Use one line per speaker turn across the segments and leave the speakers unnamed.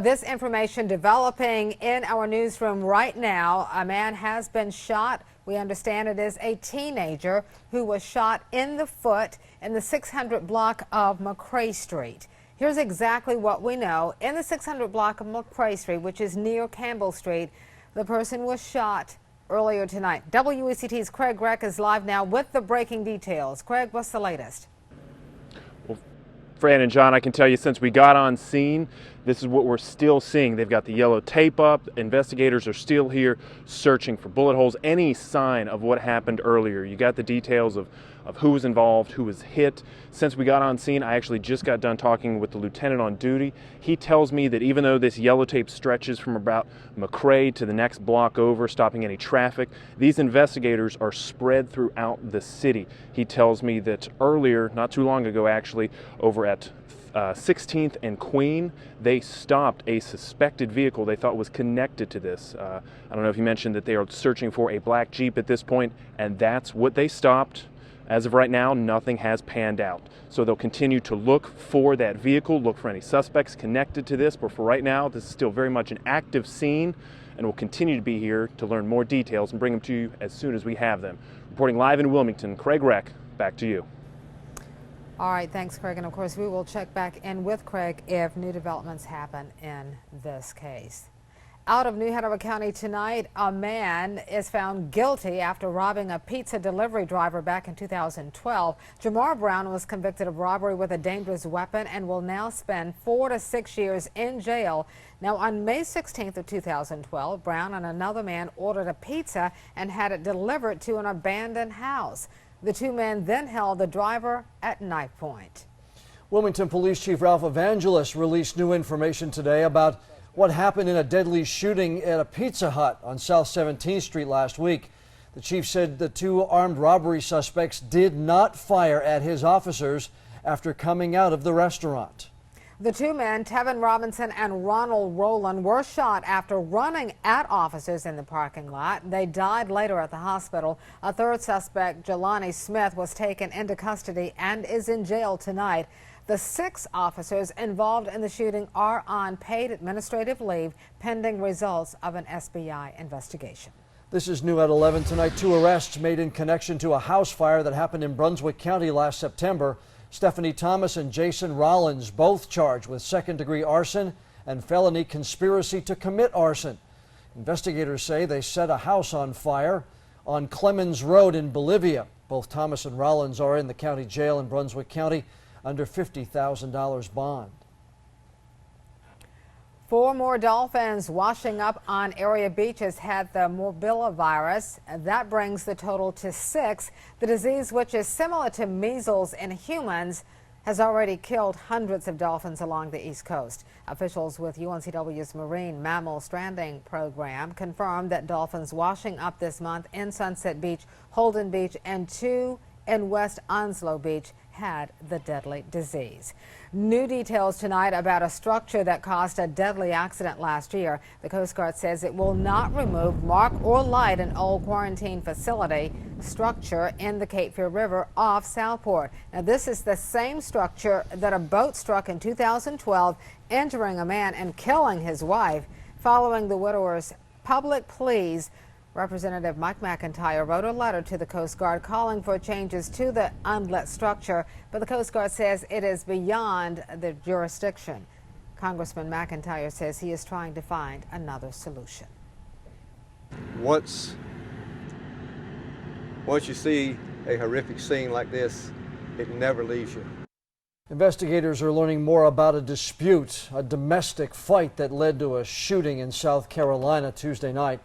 This information developing in our newsroom right now. A man has been shot. We understand it is a teenager who was shot in the foot in the 600 block of McCrae Street. Here's exactly what we know. In the 600 block of McCrae Street, which is near Campbell Street, the person was shot earlier tonight. WECT's Craig Reck is live now with the breaking details. Craig, what's the latest?
Well, Fran and John, I can tell you since we got on scene, this is what we're still seeing. They've got the yellow tape up. Investigators are still here searching for bullet holes, any sign of what happened earlier. You got the details of who was involved, who was hit. Since we got on scene, I actually just got done talking with the lieutenant on duty. He tells me that even though this yellow tape stretches from about McCrae to the next block over, stopping any traffic, these investigators are spread throughout the city. He tells me that earlier, not too long ago actually, over at 16th and Queen, they stopped a suspected vehicle they thought was connected to this. I don't know if you mentioned that they are searching for a black Jeep at this point, and that's what they stopped. As of right now, nothing has panned out. So they'll continue to look for that vehicle, look for any suspects connected to this, but for right now, this is still very much an active scene, and we'll continue to be here to learn more details and bring them to you as soon as we have them. Reporting live in Wilmington, Craig Reck, back to you.
All right, thanks, Craig. And of course, we will check back in with Craig if new developments happen in this case. Out of New Hanover County tonight, a man is found guilty after robbing a pizza delivery driver back in 2012. Jamar Brown was convicted of robbery with a dangerous weapon and will now spend 4 to 6 years in jail. Now, on May 16th of 2012, Brown and another man ordered a pizza and had it delivered to an abandoned house. The two men then held the driver at knife point.
Wilmington Police Chief Ralph Evangelist released new information today about what happened in a deadly shooting at a Pizza Hut on South 17th Street last week. The chief said the two armed robbery suspects did not fire at his officers after coming out of the restaurant.
The two men, Tevin Robinson and Ronald Rowland, were shot after running at officers in the parking lot. They died later at the hospital. A third suspect, Jelani Smith, was taken into custody and is in jail tonight. The 6 officers involved in the shooting are on paid administrative leave pending results of an SBI investigation.
This is new at 11 tonight. 2 arrests made in connection to a house fire that happened in Brunswick County last September. Stephanie Thomas and Jason Rollins both charged with second-degree arson and felony conspiracy to commit arson. Investigators say they set a house on fire on Clemens Road in Bolivia. Both Thomas and Rollins are in the county jail in Brunswick County under $50,000 bond.
4 more dolphins washing up on area beaches had the morbillivirus. That brings the total to 6. The disease, which is similar to measles in humans, has already killed hundreds of dolphins along the East Coast. Officials with UNCW's Marine Mammal Stranding Program confirmed that dolphins washing up this month in Sunset Beach, Holden Beach, and 2 in West Onslow Beach had the deadly disease. New details tonight about a structure that caused a deadly accident last year. The Coast Guard says it will not remove, mark, or light an old quarantine facility structure in the Cape Fear River off Southport. Now, this is the same structure that a boat struck in 2012, injuring a man and killing his wife. Following the widower's public pleas, Representative Mike McIntyre wrote a letter to the Coast Guard calling for changes to the unlit structure, but the Coast Guard says it is beyond the jurisdiction. Congressman McIntyre says he is trying to find another solution.
Once you see a horrific scene like this, it never leaves you.
Investigators are learning more about a dispute, a domestic fight that led to a shooting in South Carolina Tuesday night.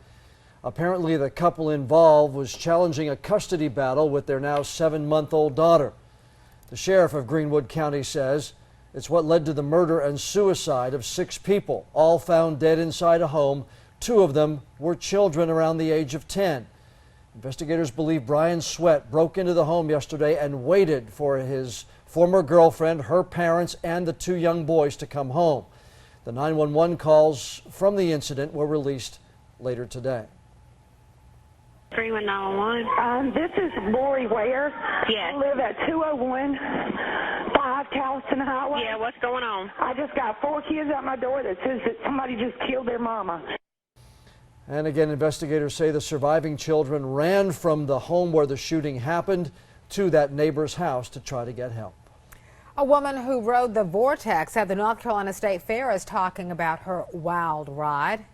Apparently, the couple involved was challenging a custody battle with their now 7-month-old daughter. The sheriff of Greenwood County says it's what led to the murder and suicide of 6 people, all found dead inside a home. 2 of them were children around the age of 10. Investigators believe Brian Sweat broke into the home yesterday and waited for his former girlfriend, her parents, and the 2 young boys to come home. The 911 calls from the incident were released later today.
31911.
This is Lori Ware.
Yes.
I live at 201
Calliston Highway?
Yeah, what's going on?
I just got 4 kids out my door that says that somebody just killed their mama.
And again, investigators say the surviving children ran from the home where the shooting happened to that neighbor's house to try to get help.
A woman who rode the Vortex at the North Carolina State Fair is talking about her wild ride.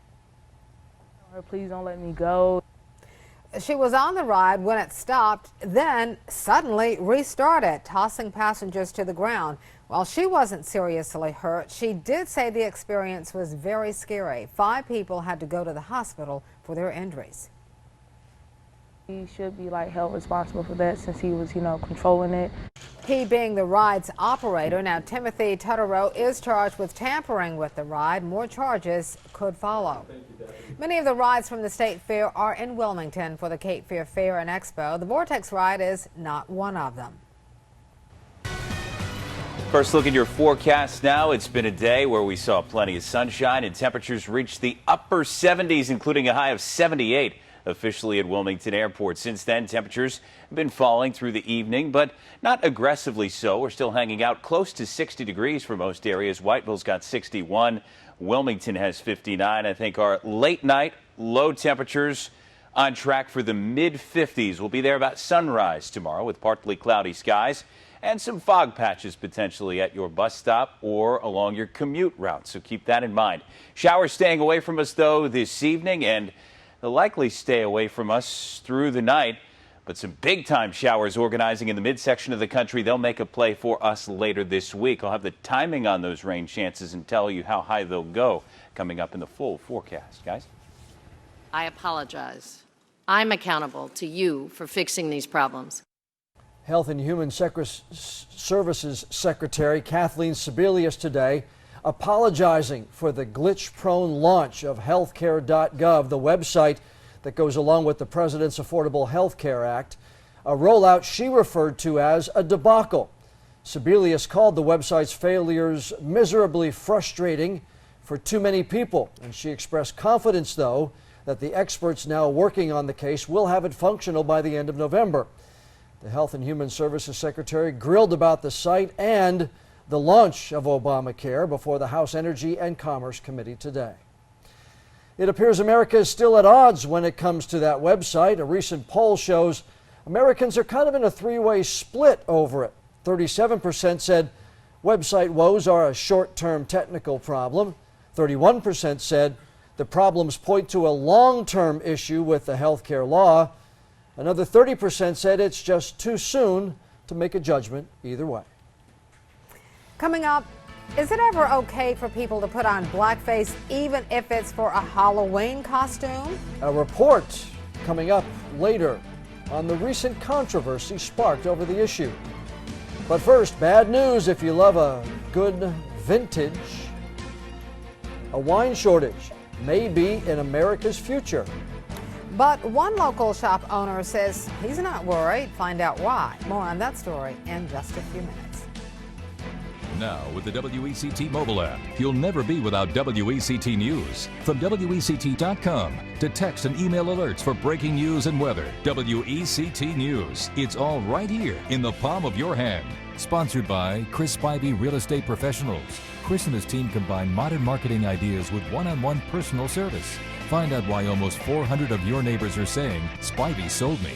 Please don't let me go.
She was on the ride when it stopped, then suddenly restarted, tossing passengers to the ground. While she wasn't seriously hurt, she did say the experience was very scary. 5 people had to go to the hospital for their injuries.
He should be held responsible for that since he was, controlling it.
He being the ride's operator. Now, Timothy Tutterow is charged with tampering with the ride. More charges could follow. Many of the rides from the State Fair are in Wilmington for the Cape Fear Fair and Expo. The Vortex ride is not one of them.
First look at your forecast now. It's been a day where we saw plenty of sunshine and temperatures reached the upper 70s, including a high of 78 officially at Wilmington Airport. Since then, temperatures have been falling through the evening, but not aggressively so. We're still hanging out close to 60 degrees for most areas. Whiteville's got 61. Wilmington has 59. I think our late night low temperatures on track for the mid-50s. We'll be there about sunrise tomorrow with partly cloudy skies and some fog patches potentially at your bus stop or along your commute route. So keep that in mind. Showers staying away from us, though, this evening, and they'll likely stay away from us through the night. But some big-time showers organizing in the midsection of the country. They'll make a play for us later this week. I'll have the timing on those rain chances and tell you how high they'll go coming up in the full forecast. Guys?
I apologize. I'm accountable to you for fixing these problems.
Health and Human Services Secretary Kathleen Sebelius today apologizing for the glitch-prone launch of healthcare.gov, the website that goes along with the President's Affordable Health Care Act, a rollout she referred to as a debacle. Sebelius called the website's failures miserably frustrating for too many people, and she expressed confidence, though, that the experts now working on the case will have it functional by the end of November. The Health and Human Services Secretary grilled about the site and the launch of Obamacare before the House Energy and Commerce Committee today. It appears America is still at odds when it comes to that website. A recent poll shows Americans are kind of in a three-way split over it. 37% said website woes are a short-term technical problem. 31% said the problems point to a long-term issue with the health care law. Another 30% said it's just too soon to make a judgment either way.
Coming up, is it ever okay for people to put on blackface even if it's for a Halloween costume?
A report coming up later on the recent controversy sparked over the issue. But first, bad news if you love a good vintage. A wine shortage may be in America's future.
But one local shop owner says he's not worried. Find out why. More on that story in just a few minutes.
Now, with the WECT mobile app, you'll never be without WECT News. From WECT.com to text and email alerts for breaking news and weather. WECT News. It's all right here in the palm of your hand. Sponsored by Chris Spivey Real Estate Professionals. Chris and his team combine modern marketing ideas with one-on-one personal service. Find out why almost 400 of your neighbors are saying, Spivey sold me.